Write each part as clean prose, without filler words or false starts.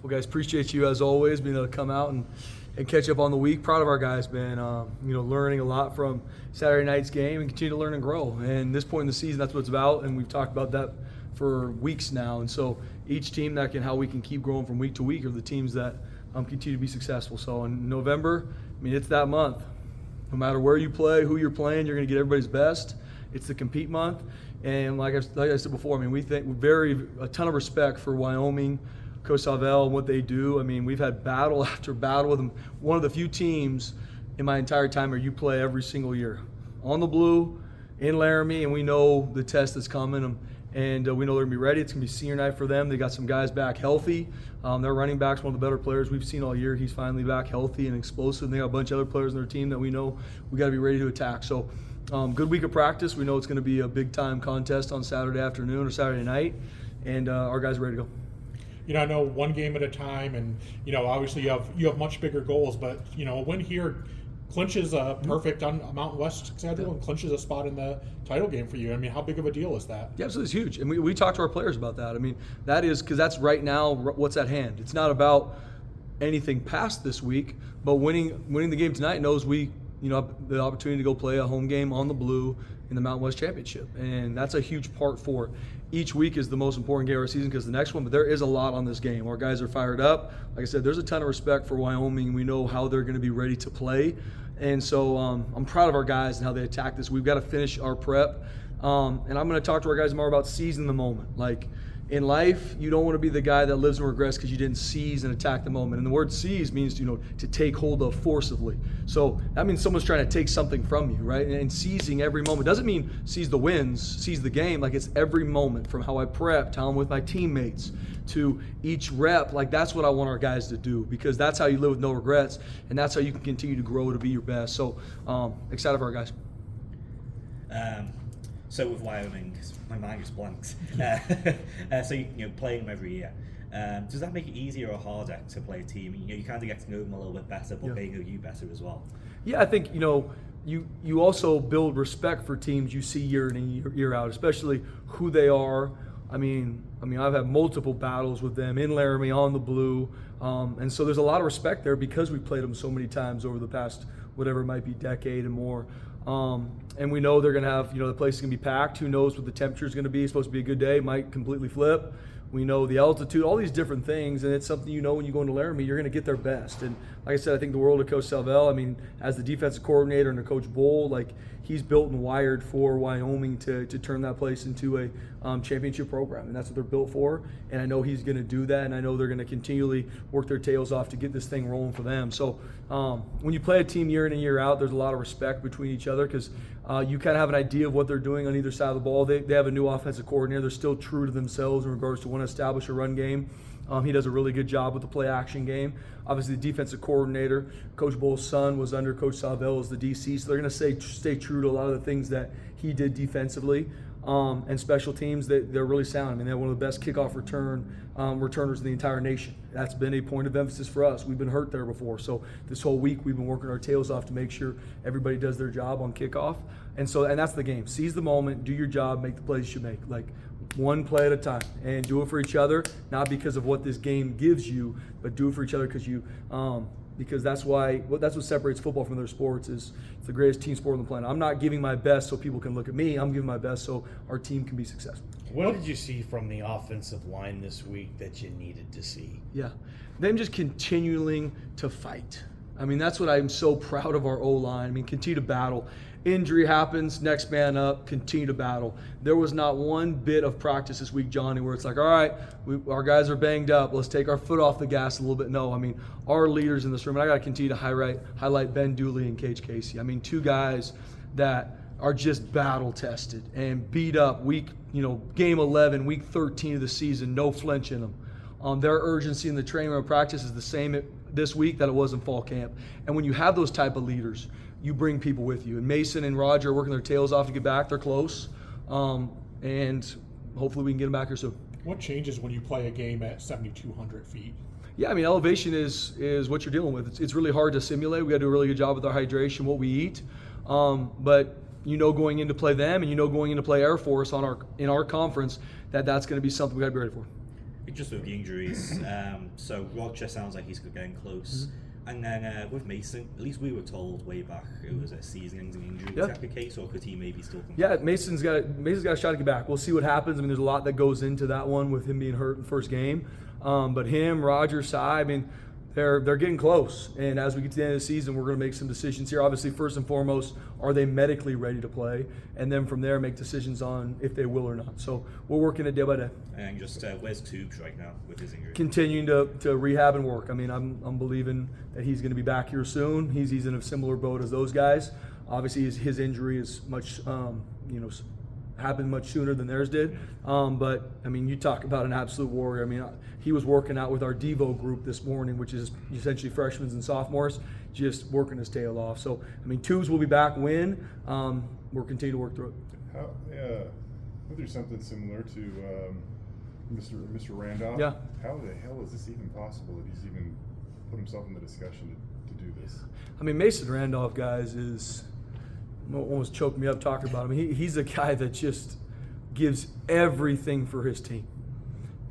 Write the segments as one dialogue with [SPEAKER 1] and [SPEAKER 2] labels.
[SPEAKER 1] Well, guys, appreciate you as always being able to come out and catch up on the week. Proud of our guys, man. Learning a lot from Saturday night's game and continue to learn and grow. And this point in the season, that's what it's about. And we've talked about that for weeks now. And so each team how we can keep growing from week to week are the teams that continue to be successful. So in November, it's that month. No matter where you play, who you're playing, you're going to get everybody's best. It's the compete month. And like I said before, we think a ton of respect for Wyoming, Coach Salvel, and what they do. We've had battle after battle with them. One of the few teams in my entire time where you play every single year. On the blue, in Laramie, and we know the test that's coming. And we know they're going to be ready. It's going to be senior night for them. They got some guys back healthy. Their running back's one of the better players we've seen all year. He's finally back healthy and explosive. And they got a bunch of other players on their team that we know we got to be ready to attack. So good week of practice. We know it's going to be a big-time contest on Saturday afternoon or Saturday night. And our guys are ready to go.
[SPEAKER 2] I know one game at a time, and obviously you have much bigger goals, but a win here clinches a perfect on Mountain West schedule and clinches a spot in the title game for you. How big of a deal is that?
[SPEAKER 1] Yeah, so it's huge, and we talk to our players about that. That is because that's right now what's at hand. It's not about anything past this week, but winning the game tonight knows we have the opportunity to go play a home game on the blue in the Mountain West Championship, and that's a huge part for it. Each week is the most important game of our season because the next one, but there is a lot on this game. Our guys are fired up. Like I said, there's a ton of respect for Wyoming. We know how they're going to be ready to play. And so I'm proud of our guys and how they attack this. We've got to finish our prep. And I'm going to talk to our guys more about seizing the moment. Like in life, you don't want to be the guy that lives in regrets because you didn't seize and attack the moment. And the word seize means, to take hold of forcibly. So that means someone's trying to take something from you, right? And seizing every moment doesn't mean seize the wins, seize the game. Like it's every moment from how I prepped, how I'm with my teammates, to each rep. Like that's what I want our guys to do because that's how you live with no regrets, and that's how you can continue to grow to be your best. So excited for our guys.
[SPEAKER 3] So with Wyoming, my mind just blanks. So playing them every year. Does that make it easier or harder to play a team? You kind of get to know them a little bit better, but they know you better as well.
[SPEAKER 1] Yeah, I think you also build respect for teams you see year in and year out, especially who they are. I've had multiple battles with them in Laramie on the blue, and so there's a lot of respect there because we've played them so many times over the past whatever it might be decade and more. And we know they're going to have, the place is going to be packed. Who knows what the temperature is going to be? It's supposed to be a good day. Might completely flip. We know the altitude, all these different things, and it's something when you go into Laramie, you're going to get their best. And like I said, I think the world of Coach Salvel, as the defensive coordinator and Coach Bull, he's built and wired for Wyoming to turn that place into a championship program, and that's what they're built for. And I know he's going to do that, and I know they're going to continually work their tails off to get this thing rolling for them. So when you play a team year in and year out, there's a lot of respect between each other because you kind of have an idea of what they're doing on either side of the ball. They have a new offensive coordinator. They're still true to themselves in regards to want to establish a run game. He does a really good job with the play-action game. Obviously, the defensive coordinator, Coach Bull's son, was under Coach Salvel as the DC, so they're going to stay true to a lot of the things that he did defensively. And special teams, they're really sound. They have one of the best kickoff returners in the entire nation. That's been a point of emphasis for us. We've been hurt there before, so this whole week we've been working our tails off to make sure everybody does their job on kickoff. And that's the game. Seize the moment, do your job, make the plays you should make. One play at a time, and do it for each other, not because of what this game gives you, but do it for each other because that's what separates football from other sports. Is it's the greatest team sport on the planet. I'm not giving my best so people can look at me. I'm giving my best so our team can be successful.
[SPEAKER 4] What did you see from the offensive line this week that you needed to see?
[SPEAKER 1] Yeah, them just continuing to fight. That's what I'm so proud of our O-line. Continue to battle. Injury happens, next man up, continue to battle. There was not one bit of practice this week, Johnny, where it's like, all right, our guys are banged up. Let's take our foot off the gas a little bit. No, our leaders in this room, and I got to continue to highlight Ben Dooley and Cage Casey. Two guys that are just battle tested and beat up game 11, week 13 of the season, no flinch in them. Their urgency in the training room practice is the same this week that it was in fall camp. And when you have those type of leaders, you bring people with you. And Mason and Roger are working their tails off to get back. They're close. And hopefully we can get them back here soon.
[SPEAKER 2] What changes when you play a game at 7,200 feet?
[SPEAKER 1] Yeah, elevation is what you're dealing with. It's really hard to simulate. We got to do a really good job with our hydration, what we eat. But going into play them and going into play Air Force in our conference, that's going to be something we got to be ready for.
[SPEAKER 3] Just with the injuries, so Roger sounds like he's getting close. And then with Mason, at least we were told way back it was a season-ending injury.
[SPEAKER 1] Yeah.
[SPEAKER 3] Is that the case, or could he maybe still come
[SPEAKER 1] Yeah,
[SPEAKER 3] back?
[SPEAKER 1] Mason's got a shot to get back. We'll see what happens. I mean, there's a lot that goes into that one with him being hurt in the first game. But him, Roger, Sy, I mean, they're getting close. And as we get to the end of the season, we're going to make some decisions here. Obviously, first and foremost, are they medically ready to play? And then from there, make decisions on if they will or not. So we're working it day by day.
[SPEAKER 3] And just where's Tubes right now with his injury?
[SPEAKER 1] Continuing to rehab and work. I mean, I'm believing that he's going to be back here soon. He's in a similar boat as those guys. Obviously, his injury is much, happened much sooner than theirs did. But I mean, you talk about an absolute warrior. I mean, he was working out with our Devo group this morning, which is essentially freshmen and sophomores, just working his tail off. So I mean, Tubes will be back when we'll continue to work through it.
[SPEAKER 5] How, was there something similar to Mr. Randolph?
[SPEAKER 1] Yeah.
[SPEAKER 5] How the hell is this even possible that he's even put himself in the discussion to do this?
[SPEAKER 1] I mean, Mason Randolph, guys, is almost choked me up talking about him. He's a guy that just gives everything for his team.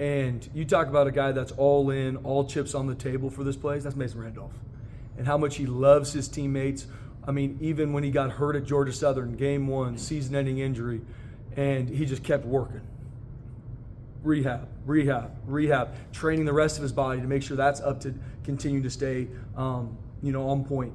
[SPEAKER 1] And you talk about a guy that's all in, all chips on the table for this place, that's Mason Randolph. And how much he loves his teammates. I mean, even when he got hurt at Georgia Southern, game 1, season-ending injury, and he just kept working. Rehab, training the rest of his body to make sure that's up to continue to stay, on point.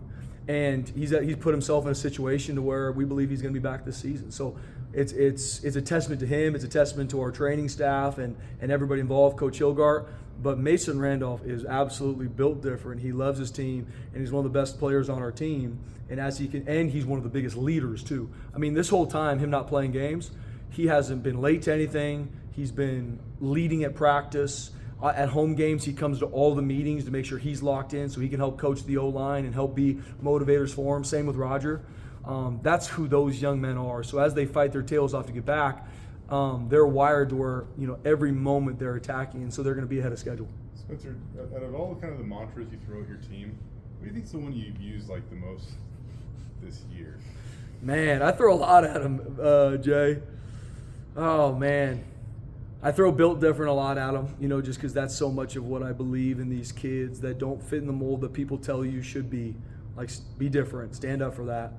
[SPEAKER 1] And he's put himself in a situation to where we believe he's going to be back this season. So it's a testament to him. It's a testament to our training staff and everybody involved, Coach Hilgart. But Mason Randolph is absolutely built different. He loves his team, and he's one of the best players on our team. And he's one of the biggest leaders too. I mean, this whole time, him not playing games, he hasn't been late to anything. He's been leading at practice. At home games, he comes to all the meetings to make sure he's locked in so he can help coach the O-line and help be motivators for him. Same with Roger. That's who those young men are. So as they fight their tails off to get back, they're wired to where, every moment they're attacking, and so they're going to be ahead of schedule.
[SPEAKER 5] Spencer, out of all the kind of the mantras you throw at your team, what do you think's the one you've used like the most this year?
[SPEAKER 1] Man, I throw a lot at him, Jay. Oh, man. I throw built different a lot at them, just because that's so much of what I believe in these kids that don't fit in the mold that people tell you should be. Like, be different, stand up for that.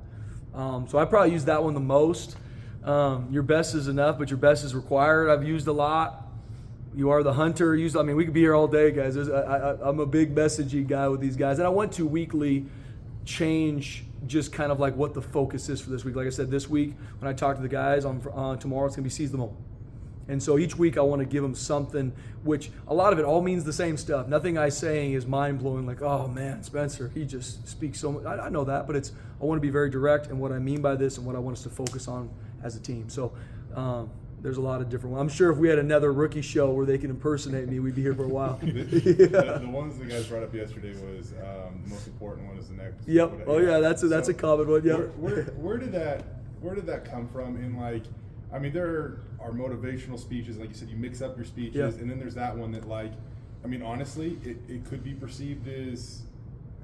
[SPEAKER 1] So I probably use that one the most. Your best is enough, but your best is required. I've used a lot. You are the hunter. We could be here all day, guys. I'm a big messaging guy with these guys. And I want to weekly change just kind of like what the focus is for this week. Like I said, this week, when I talk to the guys on tomorrow, it's going to be seize the moment. And so each week I want to give them something, which a lot of it all means the same stuff. Nothing I saying is mind-blowing, like, oh man, Spencer, he just speaks so much. I know that, but I want to be very direct in what I mean by this and what I want us to focus on as a team. So there's a lot of different ones. I'm sure if we had another rookie show where they can impersonate me, we'd be here for a while.
[SPEAKER 5] The ones the guys brought up yesterday was the most important one is the next.
[SPEAKER 1] Yep. Oh yeah, that's a common one. Yeah.
[SPEAKER 5] Where did that come from? There are motivational speeches, like you said, you mix up your speeches, and then there's that one that, honestly, it could be perceived as,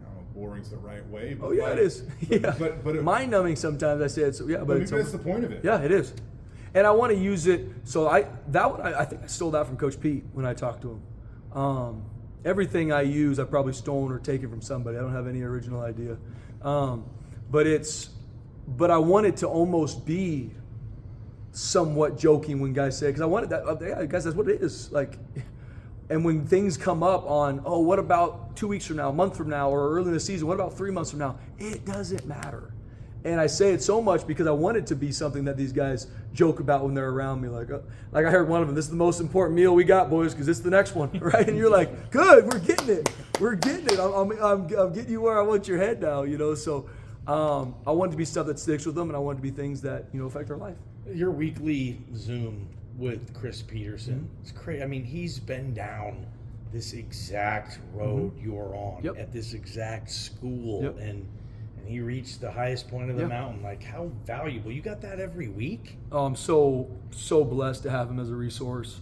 [SPEAKER 5] I don't know, boring's the right way. But
[SPEAKER 1] it is.
[SPEAKER 5] But
[SPEAKER 1] mind-numbing sometimes I say it's, but
[SPEAKER 5] maybe
[SPEAKER 1] it's
[SPEAKER 5] that's the point of it.
[SPEAKER 1] Yeah, it is. And I want to use it, so I think I stole that from Coach Pete when I talked to him. Everything I use, I've probably stolen or taken from somebody. I don't have any original idea. But I want it to almost be somewhat joking when guys say, because I wanted that, guys, that's what it is. Like, and when things come up on, what about 2 weeks from now, a month from now, or early in the season, what about 3 months from now? It doesn't matter. And I say it so much because I want it to be something that these guys joke about when they're around me. Like I heard one of them, this is the most important meal we got, boys, because it's the next one, right? And you're like, good, we're getting it. I'm getting you where I want your head now, So I want it to be stuff that sticks with them, and I want it to be things that, affect their life.
[SPEAKER 4] Your weekly Zoom with Chris Peterson, it's crazy. He's been down this exact road you're on at this exact school, and he reached the highest point of the mountain. Like, how valuable. You got that every week?
[SPEAKER 1] Oh, I'm so blessed to have him as a resource.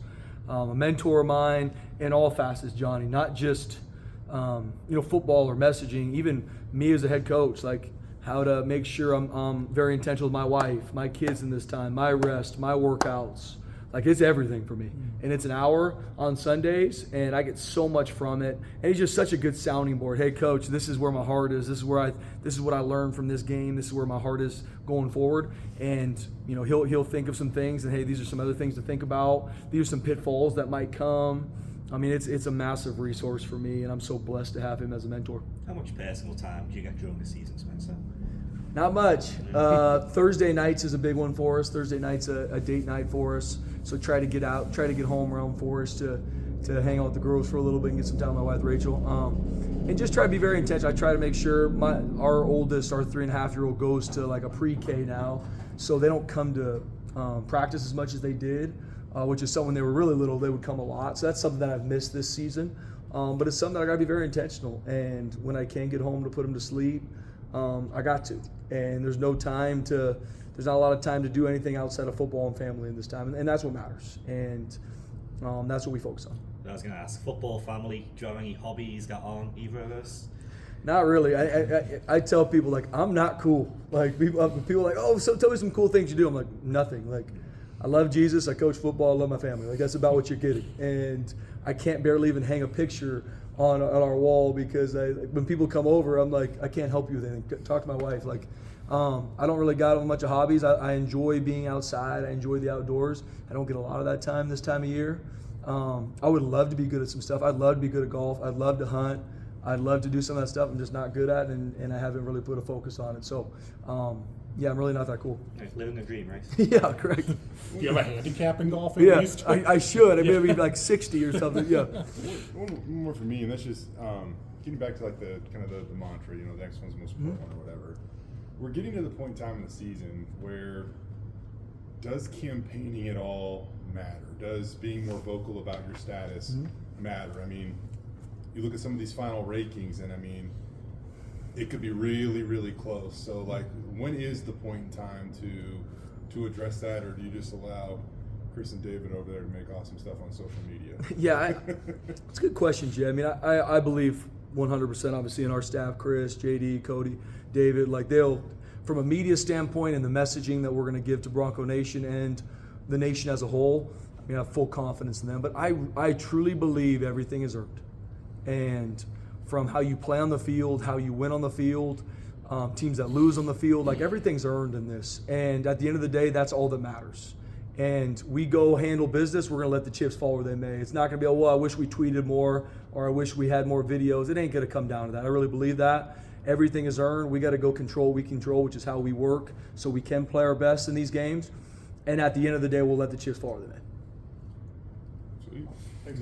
[SPEAKER 1] A mentor of mine in all facets, Johnny, not just, football or messaging, even me as a head coach, like how to make sure I'm very intentional with my wife, my kids in this time, my rest, my workouts, Like, it's everything for me. And it's an hour on Sundays, and I get so much from it. And he's just such a good sounding board. Hey, Coach, this is where my heart is. This is what I learned from this game. This is where my heart is going forward. And, you know, he'll think of some things, and hey, these are some other things to think about. These are some pitfalls that might come. I mean, it's a massive resource for me, and I'm so blessed to have him as a mentor.
[SPEAKER 3] How much personal time do you get during the season, Spencer?
[SPEAKER 1] Not much. Thursday nights is a big one for us. Thursday night's a date night for us. So try to get out, try to get home around for us to hang out with the girls for a little bit and get some time with my wife, Rachel. And just try to be very intentional. I try to make sure our oldest, our 3.5-year-old, goes to like a pre-K now. So they don't come to practice as much as they did, which is something when they were really little, they would come a lot. So that's something that I've missed this season. But it's something that I got to be very intentional. And when I can get home to put them to sleep, I got to. And there's not a lot of time to do anything outside of football and family in this time. And that's what matters. And that's what we focus on.
[SPEAKER 3] I was going to ask, football, family, do you have any hobbies got on either of us?
[SPEAKER 1] Not really. I tell people, like, I'm not cool. Like, people are like, oh, so tell me some cool things you do. I'm like, nothing. Like, I love Jesus. I coach football. I love my family. Like, that's about what you're getting. And I can't barely even hang a picture on our wall because when people come over, I'm like, I can't help you with anything. Talk to my wife. Like, I don't really got a bunch of hobbies. I enjoy being outside. I enjoy the outdoors. I don't get a lot of that time this time of year. I would love to be good at some stuff. I'd love to be good at golf. I'd love to hunt. I'd love to do some of that stuff I'm just not good at, and I haven't really put a focus on it. So, yeah, I'm really not that cool.
[SPEAKER 3] Living the dream, right?
[SPEAKER 1] Yeah, correct.
[SPEAKER 2] Do you have a handicap in golf at
[SPEAKER 1] Yeah,
[SPEAKER 2] least?
[SPEAKER 1] I should. I mean, I'd be like 60 or something. Yeah.
[SPEAKER 5] One more for me, and that's just getting back to like the kind of the mantra, you know, the next one's the most important one or whatever. We're getting to the point in time in the season where does campaigning at all matter? Does being more vocal about your status matter? I mean, you look at some of these final rankings, and I mean, it could be really, really close. So, like, when is the point in time to address that, or do you just allow Chris and David over there to make awesome stuff on social media?
[SPEAKER 1] Yeah, it's a good question, Jay. I mean, I believe 100%, obviously, in our staff, Chris, JD, Cody, David, like, they'll, from a media standpoint and the messaging that we're going to give to Bronco Nation and the nation as a whole, I mean, I have full confidence in them. But I truly believe everything is earned. And from how you play on the field, how you win on the field, teams that lose on the field, like, everything's earned in this. And at the end of the day, that's all that matters. And we go handle business, we're going to let the chips fall where they may. It's not going to be, oh, well, I wish we tweeted more, or I wish we had more videos. It ain't going to come down to that. I really believe that. Everything is earned. We got to go control what we control, which is how we work, so we can play our best in these games. And at the end of the day, we'll let the chips fall where they may.
[SPEAKER 5] Sweet. Thanks,